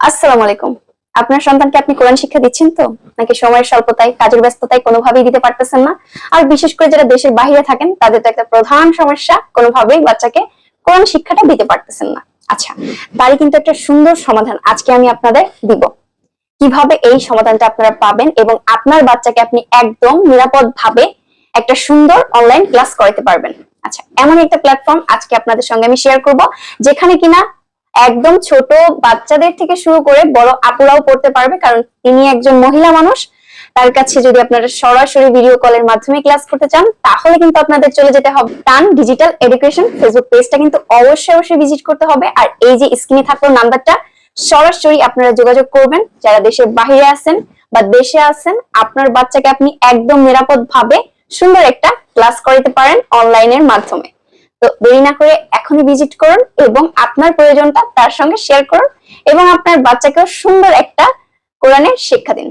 আসসালামু আলাইকুম। আপনার সন্তানকে আপনি কোরআন শিক্ষা দিচ্ছেন তো, নাকি সময়ের স্বল্পতায়, কাজের ব্যস্ততায় কোনোভাবেই দিতে পারতেছেন না? আর বিশেষ করে যারা দেশের বাইরে থাকেন তাদের তো একটা প্রধান সমস্যা, কোনোভাবেই বাচ্চাকে কোরআন শিক্ষাটা দিতে পারতেছেন না। আচ্ছা, তারই কিন্তু একটা সুন্দর সমাধান আজকে আমি আপনাদের দিব। কিভাবে এই সমাধানটা আপনারা পাবেন এবং আপনার বাচ্চাকে আপনি একদম নিরাপদ ভাবে একটা সুন্দর অনলাইন ক্লাস করাতে পারবেন। আচ্ছা, এমন একটা প্ল্যাটফর্ম আজকে আপনাদের সঙ্গে আমি শেয়ার করব, যেখানে কিনা একদম ছোট বাচ্চাদের থেকে শুরু করে বড় আপুরাও পড়তে পারবে, কারণ তিনি একজন মহিলা মানুষ। তার কাছে যদি আপনারা সরাসরি ভিডিও কলের মাধ্যমে ক্লাস করতে চান, তাহলে কিন্তু আপনাদের চলে যেতে হবে টান ডিজিটাল এডুকেশন ফেসবুক পেজটা কিন্তু অবশ্যই ভিজিট করতে হবে। আর এই যে স্ক্রিনে থাকলো নাম্বারটা, সরাসরি আপনারা যোগাযোগ করবেন। যারা দেশের বাইরে আছেন বা দেশে আছেন, আপনার বাচ্চাকে আপনি একদম নিরাপদ ভাবে সুন্দর একটা ক্লাস করাতে পারেন অনলাইনের মাধ্যমে। তো দেরি না করে এখনই ভিজিট করুন এবং আপনার প্রয়োজনটা তার সঙ্গে শেয়ার করুন এবং আপনার বাচ্চাকেও সুন্দর একটা কোরআনের শিক্ষা দিন।